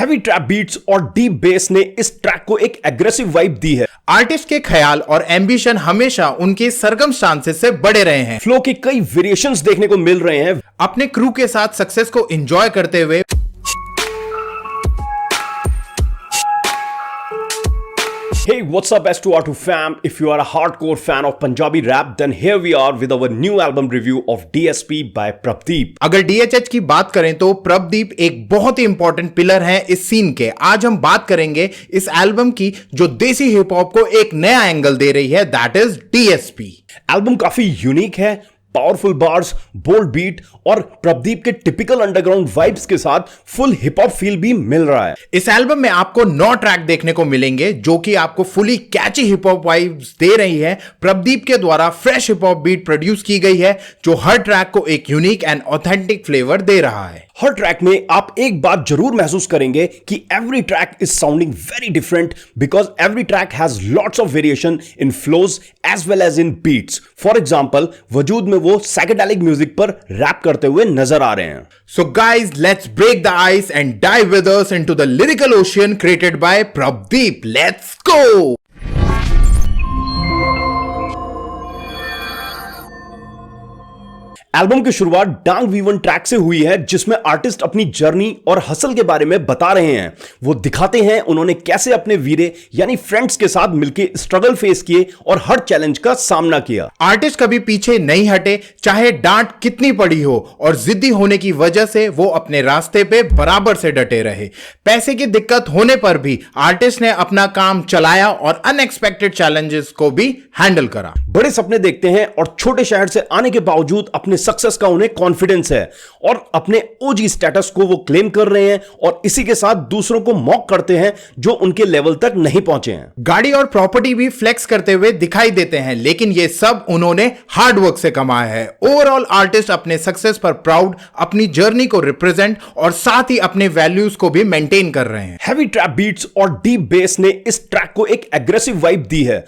Heavy trap beats और deep base ने इस ट्रैक को एक एग्रेसिव वाइब दी है। आर्टिस्ट के ख्याल और एम्बिशन हमेशा उनके सर्कमस्टांसेस से बड़े रहे हैं। फ्लो के कई वेरिएशंस देखने को मिल रहे हैं। अपने क्रू के साथ सक्सेस को एंजॉय करते हुए Hey, what's up S2R2 fam? If you are a hardcore fan of Punjabi rap, then here we are with our new album review of DSP by Prabdeep. अगर DHH की बात करें तो प्रभदीप एक बहुत ही इंपॉर्टेंट पिलर है इस सीन के। आज हम बात करेंगे इस एल्बम की जो देसी हिप हॉप को एक नया एंगल दे रही है, दैट इज DSP। एल्बम काफी यूनिक है, पावरफुल बार्स, बोल्ड बीट और प्रभदीप के टिपिकल अंडरग्राउंड वाइब्स के साथ फुल हिप हॉप फील भी मिल रहा है। इस एल्बम में आपको 9 ट्रैक देखने को मिलेंगे जो कि आपको fully catchy hip hop vibes दे रही है। प्रभदीप के द्वारा fresh hip hop beat produce की गई है जो हर ट्रैक को एक यूनिक एंड ऑथेंटिक फ्लेवर दे रहा है। हर ट्रैक में आप एक बात जरूर महसूस करेंगे कि every track is sounding very different because every track has lots of variation in flows as well as in beats. For example, वजूद में वो साइकेडेलिक म्यूजिक पर रैप करते हुए नजर आ रहे हैं। So guys, let's break the ice and dive with us into the lyrical ocean created by Prabdeep. Let's go! Album की शुरुआत डांग वीवन ट्रैक से हुई है जिसमें आर्टिस्ट अपनी जर्नी और हसल के बारे में बता रहे हैं। वो दिखाते हैं उन्होंने कैसे अपने वीरे यानी फ्रेंड्स के साथ मिलकर स्ट्रगल फेस किए और हर चैलेंज का सामना किया। आर्टिस्ट कभी पीछे नहीं हटे, चाहे डांट कितनी पड़ी हो, और जिद्दी होने की वजह से वो अपने रास्ते पे बराबर से डटे रहे। पैसे की दिक्कत होने पर भी आर्टिस्ट ने अपना काम चलाया और अनएक्सपेक्टेड चैलेंजेस को भी हैंडल करा। बड़े सपने देखते हैं और छोटे शहर से आने के बावजूद अपने सक्सेस का उन्हें कॉन्फिडेंस है और अपने ओजी स्टेटस को वो क्लेम कर रहे हैं और इसी के साथ दूसरों को मॉक करते हैं जो उनके लेवल तक नहीं पहुंचे हैं। गाड़ी और प्रॉपर्टी भी फ्लेक्स करते हुए दिखाई देते हैं, लेकिन ये सब उन्होंने हार्ड वर्क से कमाया है। ओवरऑल आर्टिस्ट अपने सक्सेस पर प्राउड, अपनी जर्नी को रिप्रेजेंट और साथ ही अपने वैल्यूज को भी मेंटेन कर रहे हैं। हैवी ट्रैप बीट्स और डीप बेस ने इस ट्रैक को एक एग्रेसिव वाइब दी है।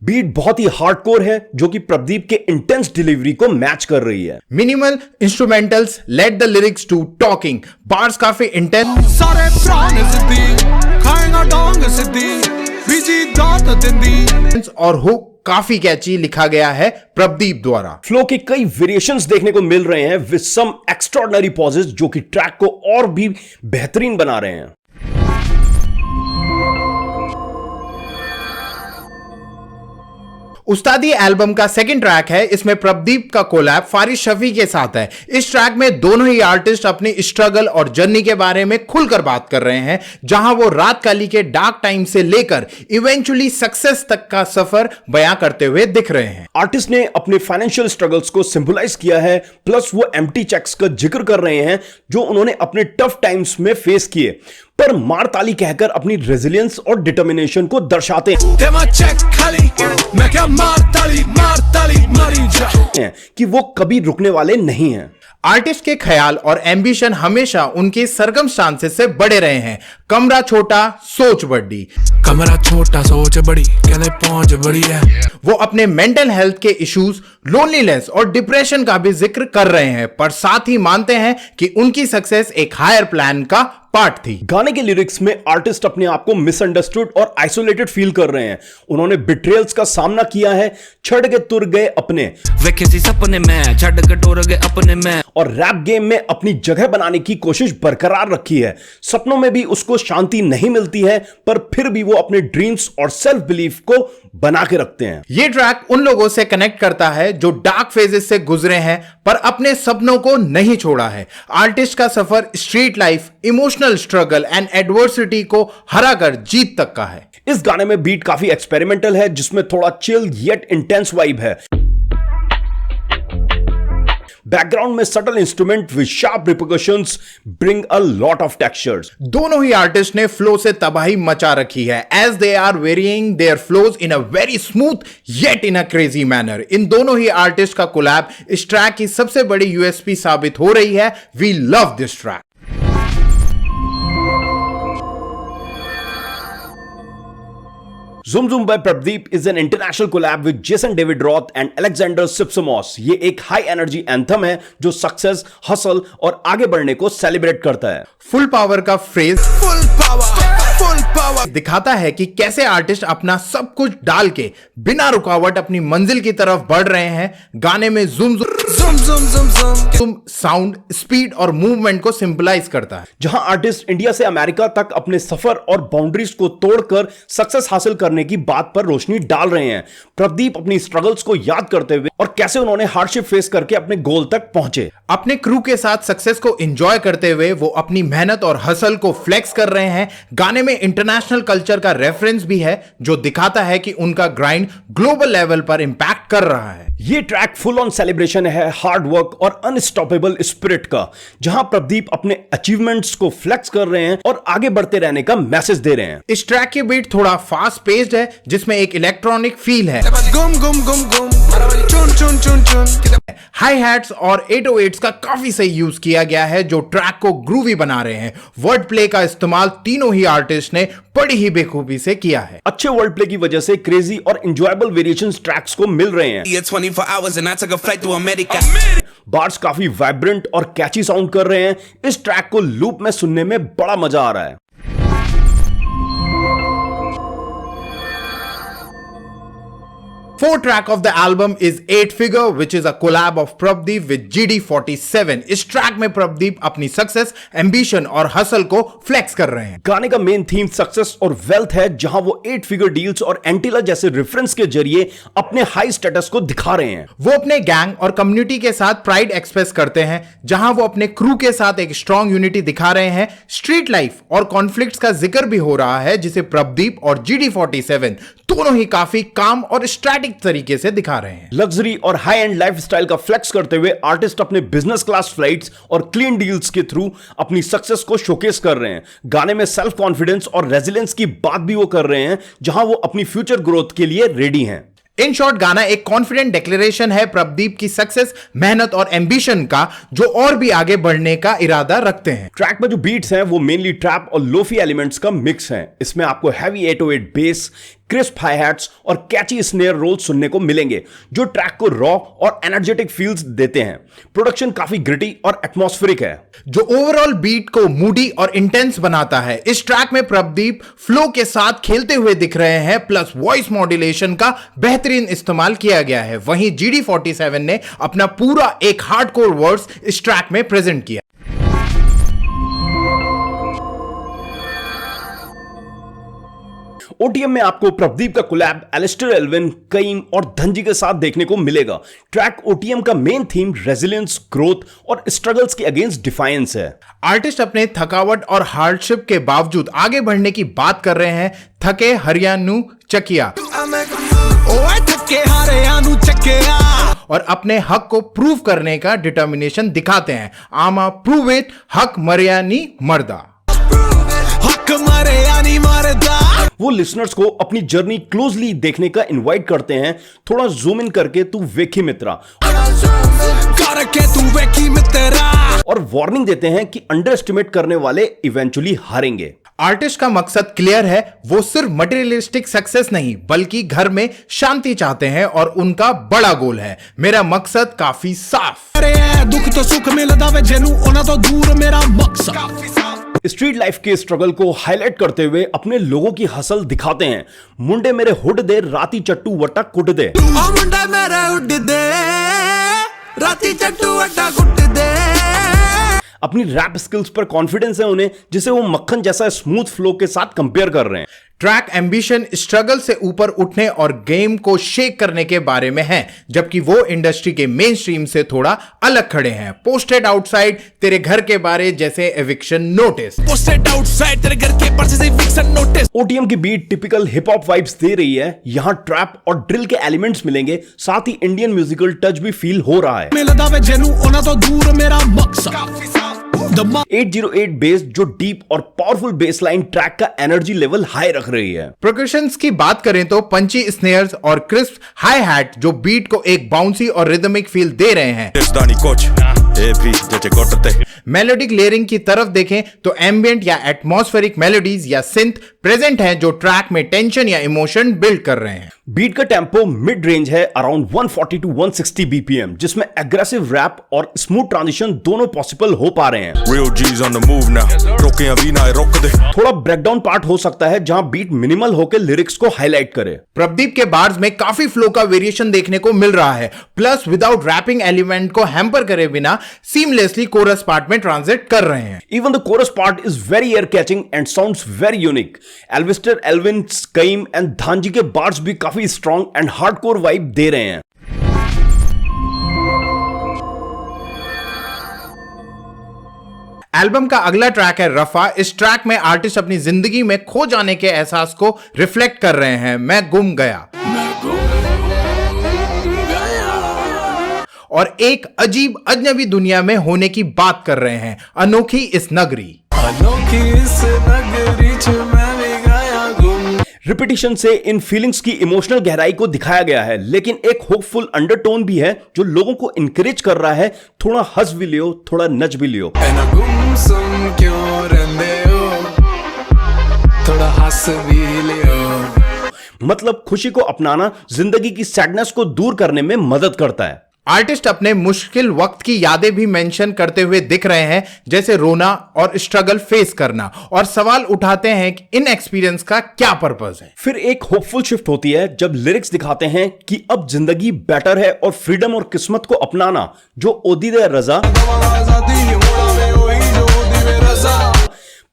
बीट बहुत ही हार्डकोर है जो कि प्रभदीप के इंटेंस डिलीवरी को मैच कर रही है। Minimal instrumentals let the lyrics to talking, bars काफी इंटेंस और हुक काफी कैची लिखा गया है प्रभदीप द्वारा। फ्लो के कई वेरिएशंस देखने को मिल रहे हैं विद सम एक्स्ट्राऑर्डिनरी पॉजेस जो कि ट्रैक को और भी बेहतरीन बना रहे हैं। उस्तादी एल्बम का सेकंड ट्रैक है। इसमें प्रभदीप का कोलैब फारिस शफी के साथ है। इस ट्रैक में दोनों ही आर्टिस्ट अपनी स्ट्रगल और जर्नी के बारे में खुलकर बात कर रहे हैं, जहां वो रात काली के डार्क टाइम से लेकर इवेंचुअली सक्सेस तक का सफर बयां करते हुए दिख रहे हैं। आर्टिस्ट ने अपने फाइनेंशियल स्ट्रगल्स को सिंबलाइज किया है, प्लस वो एम्प्टी चेक्स का जिक्र कर रहे हैं जो उन्होंने अपने टफ टाइम्स में फेस किए, पर मार ताली कहकर अपनी रेजिलियंस और डिटर्मिनेशन को दर्शाते हैं कि वो कभी रुकने वाले नहीं हैं। आर्टिस्ट के ख्याल और एम्बिशन हमेशा उनके सर्कमस्टांसेस से बड़े रहे हैं। कमरा छोटा सोच बड़ी, कमरा छोटा सोच बड़ी, कहने पहुंच बड़ी है। वो अपने मेंटल हेल्थ के इश्यूज, लोनलीनेस और डिप्रेशन का भी जिक्र कर रहे हैं, पर साथ ही मानते हैं कि उनकी सक्सेस एक हायर प्लान का पार्ट थी। गाने के लिरिक्स में आर्टिस्ट अपने आप को मिसअंडरस्टूड और आइसोलेटेड फील कर रहे हैं। उन्होंने बिट्रेयल्स का सामना किया है, छड़ के तुर गए अपने सपने में, छड़ के टूर गए अपने में, और रैप गेम में अपनी जगह बनाने की कोशिश बरकरार रखी है। सपनों में भी उसको शांति नहीं मिलती है, पर फिर भी वो अपने ड्रीम्स और सेल्फ बिलीफ को बना के रखते हैं। ये ट्रैक उन लोगों से कनेक्ट करता है जो डार्क फेजेस से गुजरे हैं पर अपने सपनों को नहीं छोड़ा है। आर्टिस्ट का सफर street life, emotional struggle and adversity को हराकर जीत तक का है। इस गाने में बीट काफी एक्सपेरिमेंटल है जिसमें थोड़ा चिल येट इंटेंस वाइब है। बैकग्राउंड में subtle instrument with sharp repercussions bring a lot of textures. दोनों ही आर्टिस्ट ने फ्लो से तबाही मचा रखी है as they are veering their flows in a very smooth yet in a crazy manner. इन दोनों ही आर्टिस्ट का कोलैब इस ट्रैक की सबसे बड़ी यूएसपी साबित हो रही है। We love this track. Zoom Zoom by Prabdeep is an international collab with Jason David Roth and Alexander Sipsamos. ये एक हाई एनर्जी एंथम है जो सक्सेस, हसल और आगे बढ़ने को सेलिब्रेट करता है। फुल पावर का फ्रेज दिखाता है कि कैसे आर्टिस्ट अपना सब कुछ डाल के बिना रुकावट अपनी मंजिल की तरफ बढ़ रहे हैं। गाने में ज़ूम साउंड, स्पीड और मूवमेंट को सिंपलाइज करता है। जहां आर्टिस्ट इंडिया से अमेरिका तक अपने सफर और बाउंड्रीज को तोड़कर सक्सेस हासिल करने की बात पर रोशनी डाल रहे हैं। प्रदीप अपनी स्ट्रगल्स को याद करते हुए और कैसे उन्होंने हार्डशिप फेस करके अपने गोल तक पहुंचे। अपने क्रू के साथ सक्सेस को एंजॉय करते हुए वो अपनी मेहनत और हसल को फ्लेक्स कर रहे हैं। गाने में इंटरनेशनल कल्चर का रेफरेंस भी है जो दिखाता है कि उनका ग्राइंड ग्लोबल लेवल पर इंपैक्ट कर रहा है। ये ट्रैक फुल ऑन सेलिब्रेशन है हार्ड वर्क और अनस्टॉपेबल स्पिरिट का, जहां प्रदीप अपने अचीवमेंट्स को फ्लेक्स कर रहे हैं और आगे बढ़ते रहने का मैसेज दे रहे हैं। इस ट्रैक की बीट थोड़ा फास्ट पेस्ड है जिसमें एक इलेक्ट्रॉनिक फील है। हाई हैट्स और 808s का काफी सही यूज किया गया है जो ट्रैक को ग्रूवी बना रहे हैं। वर्ड प्ले का इस्तेमाल तीनों ही आर्टिस्ट ने बड़ी ही बेखूबी से किया है। अच्छे वर्ड प्ले की वजह से क्रेजी और एंजॉयबल वेरिएशंस ट्रैक्स को मिल रहे हैं। 24 hours and I took a flight to America. Bars काफी वाइब्रेंट और कैची साउंड कर रहे हैं। इस ट्रैक को लूप में सुनने में बड़ा मजा आ रहा है। Fourth track of the album is 8 Figure, which is a collab of Prabdeep with GD47. इस ट्रैक में प्रदीप अपनी सक्सेस, एम्बिशन और हसल को फ्लेक्स कर रहे हैं। गाने का मेन थीम सक्सेस और वेल्थ है, जहां वो 8 फिगर डील्स और एंटीला जैसे रेफरेंस के जरिए अपने हाई स्टेटस को दिखा रहे हैं। वो अपने गैंग और कम्युनिटी के साथ प्राइड एक्सप्रेस करते हैं, जहां वो अपने क्रू के साथ एक स्ट्रॉन्ग यूनिटी दिखा रहे हैं। स्ट्रीट लाइफ और कॉन्फ्लिक्ट्स का जिक्र भी हो रहा है जिसे प्रदीप और GD47 दोनों ही काफी काम और स्ट्रैटेजिक तरीके से दिखा रहे हैं। लग्जरी और हाई एंड लाइफस्टाइल का फ्लेक्स करते हुए आर्टिस्ट अपने बिजनेस क्लास फ्लाइट्स और क्लीन डील्स के थ्रू अपनी सक्सेस को शोकेस कर रहे हैं। गाने में सेल्फ कॉन्फिडेंस और रेजिलियंस की बात भी वो कर रहे हैं, जहां वो अपनी फ्यूचर ग्रोथ के लिए रेडी हैं। इन शॉर्ट गाना एक कॉन्फिडेंट डिक्लेरेशन है प्रदीप की सक्सेस, मेहनत और एम्बिशन का, जो और भी आगे बढ़ने का इरादा रखते हैं। ट्रैक में जो बीट्स हैं वो मेनली ट्रैप और लोफी एलिमेंट्स का मिक्स है। इसमें आपको heavy 808 base, crisp high hats और कैची स्नेयर रोल सुनने को मिलेंगे जो ट्रैक को रॉ और एनर्जेटिक फील्स देते हैं। प्रोडक्शन काफी ग्रिटी और एटमॉस्फेरिक है जो ओवरऑल बीट को मूडी और इंटेंस बनाता है। इस ट्रैक में प्रदीप फ्लो के साथ खेलते हुए दिख रहे हैं, प्लस वॉइस मॉड्यूलेशन का बेहतरीन इस्तेमाल किया गया है। वहीं GD47 ने अपना पूरा एक हार्डकोर वर्ड्स इस ट्रैक में प्रेजेंट किया। OTM में आपको प्रदीप का कोलैब एलिस्टर एल्विन, कईम और धनजी के साथ देखने को मिलेगा। ट्रैक OTM का मेन थीम रेजिलियंस, ग्रोथ और स्ट्रगल्स के अगेंस्ट डिफाइंस है। आर्टिस्ट अपने थकावट और हार्डशिप के बावजूद आगे बढ़ने की बात कर रहे हैं। थके हरियाणु चकिया और अपने हक को प्रूव करने का डिटर्मिनेशन दिखाते हैं। आमा प्रूव इट, हक मरियानी मर्दा। वो लिसनर्स को अपनी जर्नी क्लोजली देखने का इनवाइट करते हैं। थोड़ा जूम इन करके तू वेखी मित्रा और वार्निंग देते हैं कि अंडर एस्टिमेट करने वाले इवेंचुअली हारेंगे। आर्टिस्ट का मकसद क्लियर है, वो सिर्फ मटेरियलिस्टिक सक्सेस नहीं बल्कि घर में शांति चाहते हैं और उनका बड़ा गोल है। मेरा मकसद काफी साफ। दुख तो सुख मिलदा वे जेनू ओना तो दूर मेरा मकसद। स्ट्रीट लाइफ के स्ट्रगल को हाईलाइट करते हुए अपने लोगों की हसल दिखाते हैं। मुंडे मेरे हुड दे, राती चट्टू वट्टा कुट दे। मुंडा मेरा हुड दे, राती चट्टू वट्टा कुट दे। अपनी रैप स्किल्स पर कॉन्फिडेंस है उन्हें, जिसे वो मक्खन जैसा स्मूथ फ्लो के साथ कंपेयर कर रहे हैं। ट्रैक एम्बिशन स्ट्रगल से ऊपर उठने और गेम को शेक करने के बारे में है, जबकि वो इंडस्ट्री के मेन स्ट्रीम से थोड़ा अलग खड़े हैं। पोस्टेड आउटसाइड तेरे घर के बारे जैसे एविक्शन नोटिस। पोस्टेड आउटसाइड तेरे घर के बारे जैसे एविक्शन नोटिस। OTM की beat typical hip hop vibes दे रही है। यहाँ ट्रैप और ड्रिल के एलिमेंट्स मिलेंगे, साथ ही इंडियन म्यूजिकल टच भी फील हो रहा है। 808 बेस जो डीप और पावरफुल बेस लाइन ट्रैक का एनर्जी लेवल हाई रख रही है। परकशंस की बात करें तो पंची स्नेयर्स और क्रिस्प हाई हैट जो बीट को एक बाउंसी और रिदमिक फील दे रहे हैं। मेलोडिक लेयरिंग की तरफ देखें तो एम्बिएंट या एटमॉस्फेरिक मेलोडीज या सिंथ प्रेजेंट हैं जो ट्रैक में टेंशन या इमोशन बिल्ड कर रहे हैं। बीट का टेम्पो मिड रेंज है अराउंड 140 टू 160 बीपीएम, जिसमें एग्रेसिव रैप और स्मूथ ट्रांजिशन दोनों पॉसिबल हो पा रहे हैं। Real G's on the move now. रोके अभी ना रोक दे। थोड़ा ब्रेकडाउन पार्ट हो सकता है जहां बीट मिनिमल होकर लिरिक्स को हाईलाइट करे। प्रदीप के बार्स में काफी फ्लो का वेरिएशन देखने को मिल रहा है, प्लस विदाउट रैपिंग एलिमेंट को हैम्पर करे बिना सीमलेसली कोरस पार्ट में ट्रांजिट कर रहे हैं। Even the chorus part is very ear catching and sounds very unique. Elvister, Elvin, Skaim and धांजी के बार्स भी काफी स्ट्रॉन्ग एंड हार्डकोर वाइब दे रहे हैं। एल्बम का अगला ट्रैक है रफा। इस ट्रैक में आर्टिस्ट अपनी जिंदगी में खो जाने के एहसास को रिफ्लेक्ट कर रहे हैं। मैं गुम गया और एक अजीब अजनबी दुनिया में होने की बात कर रहे हैं। अनोखी इस नगरी रिपीटिशन से इन फीलिंग्स की इमोशनल गहराई को दिखाया गया है, लेकिन एक होपफुल अंडरटोन भी है जो लोगों को इनकरेज कर रहा है। थोड़ा हंस भी लियो, थोड़ा नच भी लियो। थोड़ा हंस भी लियो। मतलब खुशी को अपनाना जिंदगी की सैडनेस को दूर करने में मदद करता है। आर्टिस्ट अपने मुश्किल वक्त की यादें भी मेंशन करते हुए दिख रहे हैं, जैसे रोना और स्ट्रगल फेस करना, और सवाल उठाते हैं कि इन एक्सपीरियंस का क्या पर्पस है। फिर एक होपफुल शिफ्ट होती है जब लिरिक्स दिखाते हैं कि अब जिंदगी बेटर है और फ्रीडम और किस्मत को अपनाना जो ओदीदे रजा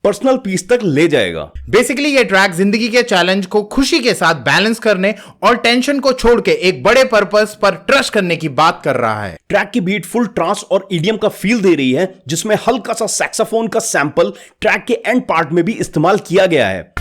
पर्सनल पीस तक ले जाएगा। बेसिकली ये ट्रैक जिंदगी के चैलेंज को खुशी के साथ बैलेंस करने और टेंशन को छोड़ के एक बड़े पर्पस पर ट्रस्ट करने की बात कर रहा है। ट्रैक की बीट फुल ट्रांस और ईडीएम का फील दे रही है, जिसमें हल्का सा सैक्सोफोन का सैंपल ट्रैक के एंड पार्ट में भी इस्तेमाल किया गया है।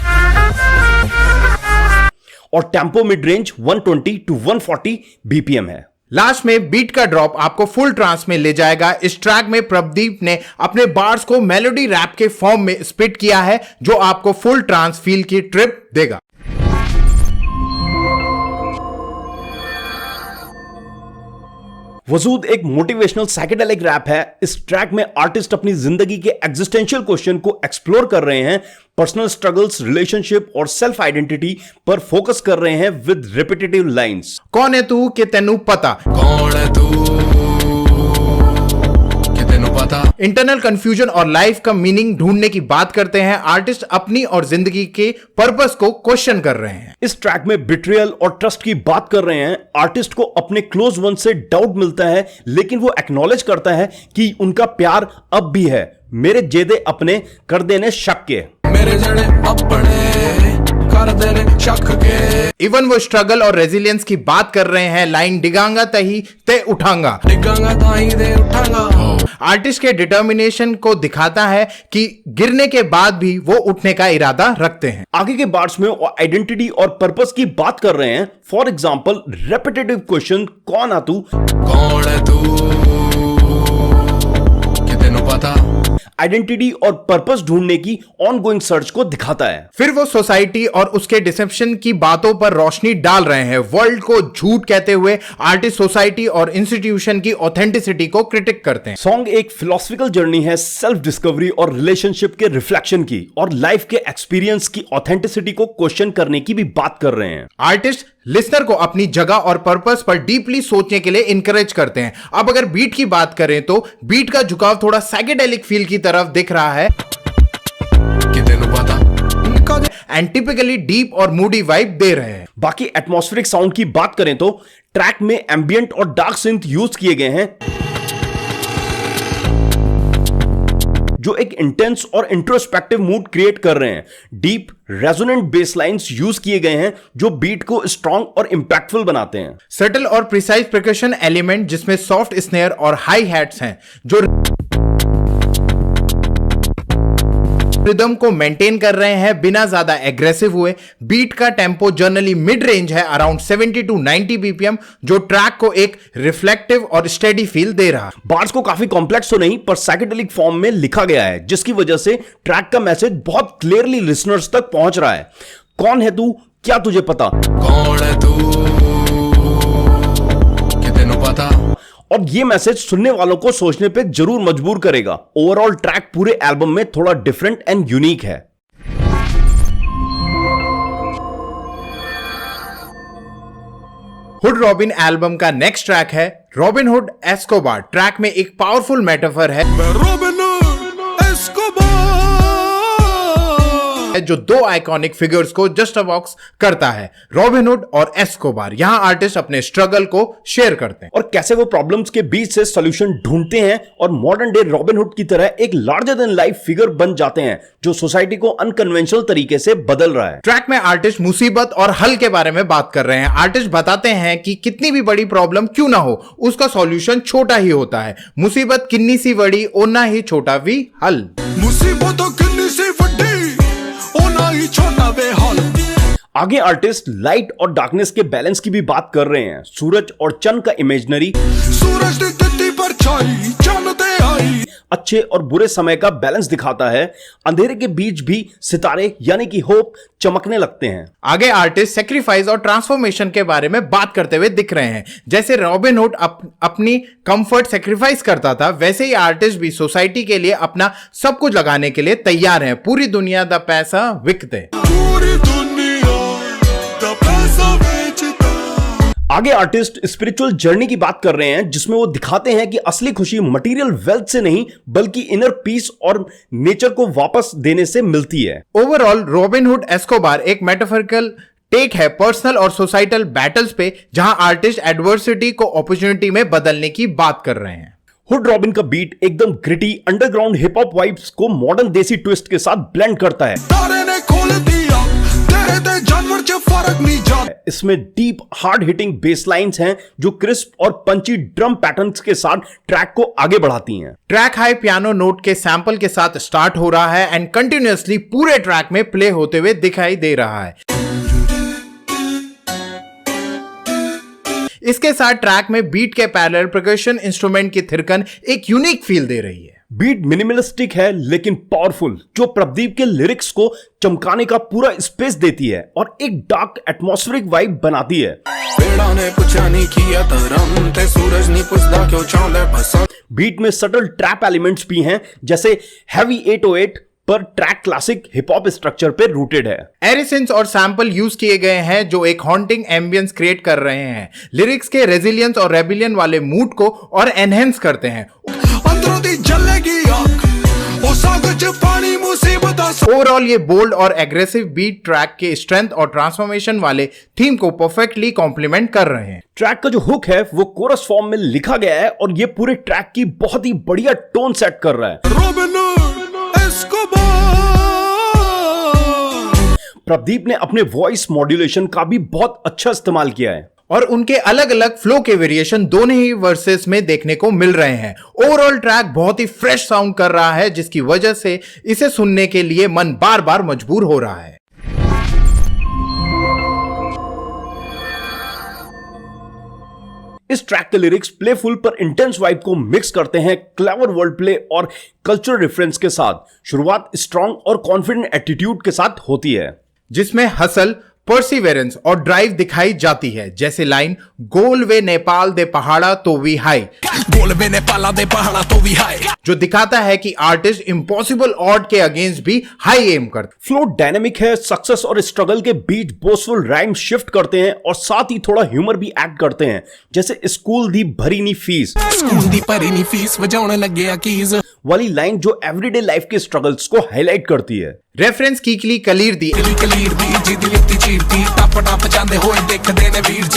और tempo mid range 120 to 140 BPM है। लास्ट में बीट का ड्रॉप आपको फुल ट्रांस में ले जाएगा। इस ट्रैक में प्रदीप ने अपने बार्स को मेलोडी रैप के फॉर्म में स्पिट किया है, जो आपको फुल ट्रांस फील की ट्रिप देगा। वजूद एक मोटिवेशनल साइकेडेलिक रैप है। इस ट्रैक में आर्टिस्ट अपनी जिंदगी के एग्जिस्टेंशियल क्वेश्चन को एक्सप्लोर कर रहे हैं, पर्सनल स्ट्रगल्स, रिलेशनशिप और सेल्फ आइडेंटिटी पर फोकस कर रहे हैं विद रिपीटेटिव लाइंस। कौन है तू कि तेनू पता, कौन है तू कि तेनू पता। इंटरनल कंफ्यूजन और लाइफ का मीनिंग ढूंढने की बात करते हैं। आर्टिस्ट अपनी और जिंदगी के पर्पस को क्वेश्चन कर रहे हैं। इस ट्रैक में बिट्रियल और ट्रस्ट की बात कर रहे हैं। आर्टिस्ट को अपने क्लोज वन से डाउट मिलता है, लेकिन वो एक्नॉलेज करता है कि उनका प्यार अब भी है। मेरे जेदे अपने कर देने शक के, मेरे जड़े अपने कर देने शक के। इवन वो स्ट्रगल और रेजिलियंस की बात कर रहे हैं। लाइन डिगांगा तही ते उठांगा, डिगांगा ताही दे उठांगा। आर्टिस्ट के डिटर्मिनेशन को दिखाता है कि गिरने के बाद भी वो उठने का इरादा रखते हैं। आगे के बार्स में वो आइडेंटिटी और पर्पस की बात कर रहे हैं। फॉर एग्जाम्पल रेपिटेटिव क्वेश्चन, कौन आ तू, कौन है तू कि तेनू पता। आइडेंटिटी और पर्पस ढूंढने की ऑनगोइंग सर्च को दिखाता है। फिर वो सोसाइटी और उसके डिसेप्शन की बातों पर रोशनी डाल रहे हैं। वर्ल्ड को झूठ कहते हुए आर्टिस्ट सोसाइटी और इंस्टीट्यूशन की ऑथेंटिसिटी को क्रिटिक करते हैं। सॉन्ग एक फिलोसफिकल जर्नी है, सेल्फ डिस्कवरी और रिलेशनशिप के रिफ्लेक्शन की और लाइफ के एक्सपीरियंस की ऑथेंटिसिटी को क्वेश्चन करने की भी बात कर रहे हैं। आर्टिस्ट लिसनर को अपनी जगह और पर्पस पर डीपली सोचने के लिए इंकरेज करते हैं। अब अगर बीट की बात करें तो बीट का झुकाव थोड़ा साइकेडेलिक फील की तरफ दिख रहा है कि तेनू पता। एंड टिपिकली डीप और मूडी वाइब दे रहे हैं। बाकी एटमॉस्फेरिक साउंड की बात करें तो ट्रैक में एम्बियंट और डार्क सिंथ यूज किए गए हैं, जो एक इंटेंस और इंट्रोस्पेक्टिव मूड क्रिएट कर रहे हैं। Deep resonant base lines use किए गए हैं जो बीट को स्ट्रॉन्ग और इंपैक्टफुल बनाते हैं। सटल और प्रिसाइज परकशन एलिमेंट जिसमें सॉफ्ट स्नेयर और हाई हैट्स हैं, जो रिदम को मेंटेन कर रहे हैं बिना ज्यादा एग्रेसिव हुए। बीट का टेम्पो जनरली मिड रेंज है, अराउंड 70 टू 90 बीपीएम, जो ट्रैक को एक रिफ्लेक्टिव और स्टेडी फील दे रहा। बार्स को काफी कॉम्प्लेक्स तो नहीं पर साइकेडेलिक फॉर्म में लिखा गया है, जिसकी वजह से ट्रैक का मैसेज बहुत क्लियरली लिसनर्स तक पहुंच रहा है। कौन है तू, क्या तुझे पता, कौन है तू कि तेनू पता। और ये मैसेज सुनने वालों को सोचने पे जरूर मजबूर करेगा। ओवरऑल ट्रैक पूरे एल्बम में थोड़ा डिफरेंट एंड यूनिक है। हुड रॉबिन एल्बम का नेक्स्ट ट्रैक है रॉबिन हुड एस्कोबार। ट्रैक में एक पावरफुल मेटाफर है जो दो आइकॉनिक फिगर्स को जस्ट बॉक्स करता है, रॉबिन हुड और एस्कोबार। यहां आर्टिस्ट अपने स्ट्रगल को शेयर करते हैं और कैसे वो प्रॉब्लम्स के बीच से सॉल्यूशन ढूंढते हैं और मॉडर्न डे रॉबिन हुड की तरह एक लार्जर देन लाइफ फिगर बन जाते हैं जो सोसाइटी को अनकन्वेंशनल तरीके से बदल रहा है। ट्रैक में आर्टिस्ट मुसीबत और हल के बारे में बात कर रहे हैं। आर्टिस्ट बताते हैं कि कितनी भी बड़ी प्रॉब्लम क्यों ना हो, उसका सॉल्यूशन छोटा ही होता है। मुसीबत किन्नी सी बड़ी ओना ही छोटा भी हल। मुसीबत किन्नी सी बड़ी ओना ही छोटा भी हल। आगे आर्टिस्ट लाइट और डार्कनेस के बैलेंस की भी बात कर रहे हैं। सूरज और चंद का इमेजिनरी, सूरज की तिथि पर छाई चंद दे आई, अच्छे और बुरे समय का बैलेंस दिखाता है। अंधेरे के बीच भी सितारे यानी कि होप चमकने लगते हैं। आगे आर्टिस्ट सेक्रीफाइस और ट्रांसफॉर्मेशन के बारे में बात करते हुए दिख रहे हैं। जैसे रॉबिन हुड अपनी कंफर्ट सेक्रीफाइस करता था, वैसे ही आर्टिस्ट भी सोसाइटी के लिए अपना सब कुछ लगाने के लिए तैयार हैं। पूरी दुनिया दा पैसा विकते। पूरी दुनिया दा पैसा बेचता। आगे आर्टिस्ट स्पिरिचुअल जर्नी की बात कर रहे हैं जिसमें वो दिखाते हैं कि असली खुशी मटेरियल वेल्थ से नहीं बल्कि इनर पीस और नेचर को वापस देने से मिलती है। ओवरऑल रॉबिन हुड एस्कोबार एक मेटाफोरिकल टेक है पर्सनल और सोसाइटल बैटल्स पे, जहां आर्टिस्ट एडवर्सिटी को अपॉर्चुनिटी में बदलने की बात कर रहे हैं। हुड रॉबिन का बीट एकदम gritty underground hip hop vibes को मॉडर्न देसी ट्विस्ट के साथ ब्लेंड करता है। तारे ने खोल दिया तेरे दे जानवर च फर्क नहीं जाता। इसमें deep hard hitting bass lines हैं जो क्रिस्प और पंची ड्रम पैटर्न्स के साथ ट्रैक को आगे बढ़ाती हैं। ट्रैक हाई पियानो नोट के सैंपल के साथ स्टार्ट हो रहा है एंड कंटिन्यूअसली पूरे ट्रैक में प्ले होते हुए दिखाई दे रहा है। इसके साथ ट्रैक में बीट के पैरेलल परकशन इंस्ट्रूमेंट की थिरकन एक यूनिक फील दे रही है। बीट मिनिमलिस्टिक है लेकिन पावरफुल, जो प्रदीप के लिरिक्स को चमकाने का पूरा स्पेस देती है और एक डार्क एटमॉस्फेरिक वाइब बनाती है। पेड़ा ने पूछा नहीं किया तरम ते सूरज नहीं पूछता क्यों चांले पसंद। बीट में सटल ट्रैप एलिमेंट्स भी हैं जैसे हैवी 808 पर track classic hip hop structure पे रूटेड है। एरिसिंस और सैंपल यूज किए गए हैं जो एक हॉन्टिंग एम्बियंस क्रिएट कर रहे हैं। लिरिक्स के रेजिलियंस और रेबिलियन वाले मूड को और एनहेंस करते हैं। अंदरों दी जलेगी आग ओ सागर च पानी मुसीबत। ओवरऑल ये बोल्ड और एग्रेसिव बीट ट्रैक के स्ट्रेंथ और ट्रांसफॉर्मेशन वाले थीम को परफेक्टली कॉम्प्लीमेंट कर रहे हैं। ट्रैक का जो हुक है वो कोरस फॉर्म में लिखा गया है और ये पूरे ट्रैक की बहुत ही बढ़िया टोन सेट कर रहा है। Robin Escobar. प्रदीप ने अपने वॉइस मॉड्यूलेशन का भी बहुत अच्छा इस्तेमाल किया है और उनके अलग अलग फ्लो के वेरिएशन दोनों ही वर्सेस में देखने को मिल रहे हैं। ओवरऑल ट्रैक बहुत ही फ्रेश साउंड कर रहा है जिसकी वजह से इसे सुनने के लिए मन बार बार मजबूर हो रहा है। इस ट्रैक के लिरिक्स प्लेफुल पर इंटेंस वाइब को मिक्स करते हैं क्लेवर वर्ड प्ले और कल्चरल रेफरेंस के साथ। शुरुआत स्ट्रॉन्ग और कॉन्फिडेंट एटीट्यूड के साथ होती है जिसमें हसल, परसिवेरेंस और ड्राइव दिखाई जाती है। जैसे लाइन गोल वे नेपाल दे पहाड़ा तो वी हाई, गोल वे नेपाल दे पहाड़ा तो वी हाई, जो दिखाता है कि आर्टिस्ट इम्पॉसिबल ऑड के अगेंस्ट भी हाई एम करते। फ्लो डायनेमिक है, सक्सेस और स्ट्रगल के बीच बोस्टफुल राइम शिफ्ट करते हैं और साथ ही थोड़ा ह्यूमर भी ऐड करते हैं। जैसे स्कूल दी भरी नी फीस, स्कूल दी भरी नी फीस वजाने लगे कीज वाली लाइन जो एवरीडे लाइफ के स्ट्रगल्स को हाईलाइट करती है। रेफरेंस कीकली कलीर दी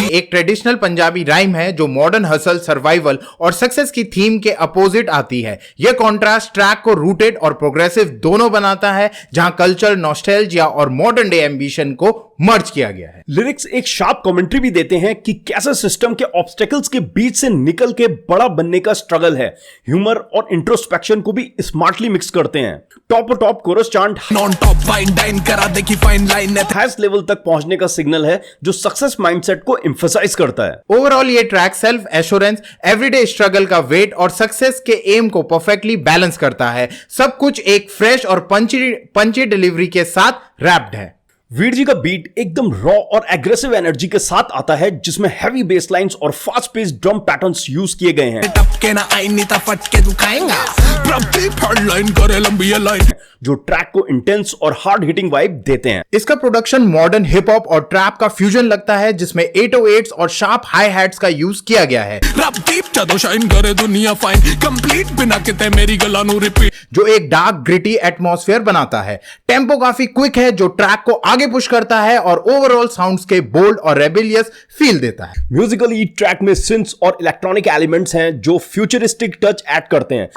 एक ट्रेडिशनल पंजाबी राइम है जो मॉडर्न हसल, सर्वाइवल और सक्सेस की थीम के अपोजिट आती है। यह कॉन्ट्रास्ट ट्रैक को रूटेड और प्रोग्रेसिव दोनों बनाता है, जहां कल्चर, नॉस्टैल्जिया और मॉडर्न डे एम्बिशन को मर्ज किया गया है। लिरिक्स एक शार्प कमेंट्री भी देते हैं कि कैसे सिस्टम के ऑब्स्टेकल्स के बीच से निकल के बड़ा बनने का स्ट्रगल है। ह्यूमर और इंट्रोस्पेक्शन को भी स्मार्टली मिक्स करते हैं। Top chorus chant non top fine dine करा दे की फाइन लाइन है, हाईएस्ट लेवल तक पहुंचने का सिग्नल है जो सक्सेस माइंडसेट को एम्फसाइज करता है। ओवरऑल ये track self assurance, everyday struggle का वेट और सक्सेस के एम को परफेक्टली बैलेंस करता है। सब कुछ एक फ्रेश और पंची डिलीवरी के साथ रैप्ड है। वीर जी का बीट एकदम रॉ और एग्रेसिव एनर्जी के साथ आता है, जिसमें हैवी बेस लाइंस और fast paced drum patterns use किए गए हैं, टपके ना आई नहीं ता फटके दुखाएगा। प्रदीप हेडलाइन करे लंबी लाइन, जो ट्रैक को इंटेंस और हार्ड हिटिंग वाइब देते हैं। इसका प्रोडक्शन मॉडर्न हिप हॉप और ट्रैप का फ्यूजन लगता है, जिसमें 808s और शार्प हाई हैट्स का यूज किया गया है, प्रदीप जदों शाइन करे दुनिया फाइन, कंप्लीट बिना किते मेरी गल्लां नू रिपीट, जो एक डार्क ग्रिटी एटमॉस्फेयर बनाता है। टेम्पो काफी क्विक है, जो ट्रैक को आगे पुश करता है और ओवरऑल साउंड्स के बोल्ड और रेबेलियस फील देता है। म्यूजिकली ट्रैक में सिंथ्स और इलेक्ट्रॉनिक एलिमेंट्स हैं जो फ्यूचरिस्टिक टच ऐड करते हैं,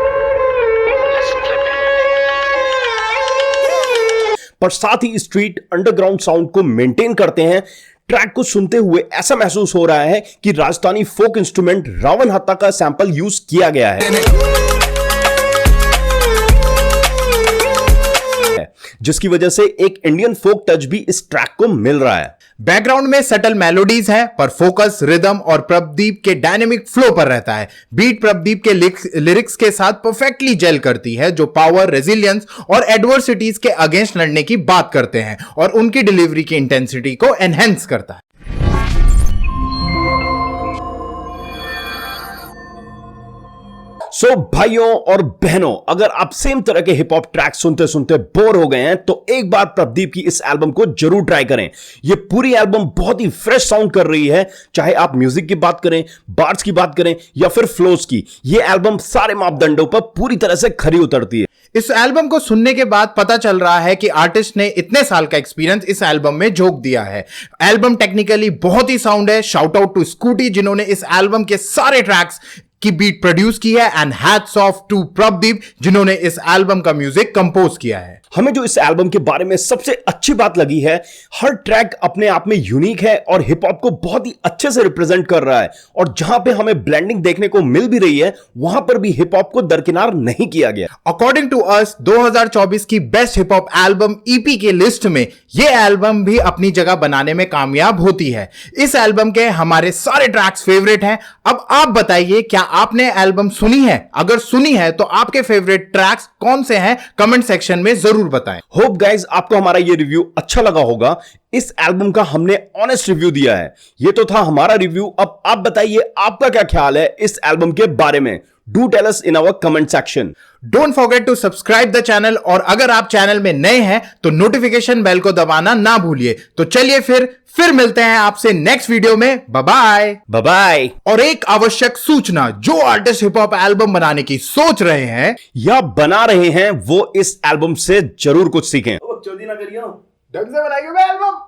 पर साथ ही स्ट्रीट अंडरग्राउंड साउंड को मेंटेन करते हैं। ट्रैक को सुनते हुए ऐसा महसूस हो रहा है कि राजस्थानी फोक इंस्ट्रूमेंट रावण हत्ता का सैंपल यूज किया गया है, जिसकी वजह से एक इंडियन फोक टच भी इस ट्रैक को मिल रहा है। बैकग्राउंड में सटल मेलोडीज हैं, पर फोकस रिदम और प्रदीप के डायनेमिक फ्लो पर रहता है। बीट प्रदीप के लिरिक्स के साथ परफेक्टली जेल करती है, जो पावर, रेजिलियंस और एडवर्सिटीज के अगेंस्ट लड़ने की बात करते हैं और उनकी डिलीवरी की इंटेंसिटी को एनहेंस करता है। सो भाइयों और बहनों, अगर आप सेम तरह के हिप हॉप ट्रैक सुनते सुनते बोर हो गए हैं तो एक बार प्रदीप की इस एल्बम को जरूर ट्राई करें। ये पूरी एल्बम बहुत ही फ्रेश साउंड कर रही है, चाहे आप म्यूजिक की बात करें, बार्ड्स की बात करें या फिर फ्लोज की। ये एल्बम सारे मापदंडों पर पूरी तरह से खरी उतरती है। इस एल्बम को सुनने के बाद पता चल रहा है कि आर्टिस्ट ने इतने साल का एक्सपीरियंस इस एल्बम में झोंक दिया है। एल्बम टेक्निकली बहुत ही साउंड है। शाउट आउट टू स्कूटी, जिन्होंने इस एल्बम के सारे ट्रैक्स की बीट प्रोड्यूस की है, and hats off to Pradeep, जिन्होंने इस एल्बम का म्यूजिक कंपोज किया है। हमें जो इस एल्बम के बारे में सबसे अच्छी बात लगी है, हर ट्रैक अपने आप में यूनिक है और हिप हॉप को बहुत ही अच्छे से रिप्रेजेंट कर रहा है, और जहां पे हमें ब्लेंडिंग देखने को मिल भी रही है, वहां पर भी हिप हॉप को दरकिनार नहीं किया गया। अकॉर्डिंग टू अस 2024 की best hip hop album EP के लिस्ट में यह एल्बम भी अपनी जगह बनाने में कामयाब होती है। इस एल्बम के हमारे सारे ट्रैक्स फेवरेट हैं। अब आप बताइए, क्या आपने एल्बम सुनी है? अगर सुनी है तो आपके फेवरेट ट्रैक्स कौन से हैं? कमेंट सेक्शन में जरूर बताएं। होप गाइज आपको हमारा ये रिव्यू अच्छा लगा होगा। इस एल्बम का हमने ऑनेस्ट रिव्यू दिया है। ये तो था हमारा रिव्यू। अब आप बताइए आपका क्या ख्याल है इस एल्बम के बारे में। Do tell us in our comment section. Don't forget to subscribe the channel, और अगर आप चैनल में नए हैं तो नोटिफिकेशन बेल को दबाना ना भूलिए। तो चलिए फिर मिलते हैं आपसे नेक्स्ट वीडियो में। Bye bye. Bye bye. और एक आवश्यक सूचना, जो आर्टिस्ट हिप हॉप एल्बम बनाने की सोच रहे हैं या बना रहे हैं, वो इस एल्बम से जरूर कुछ सीखें। ढंग से बनाइए एल्बम।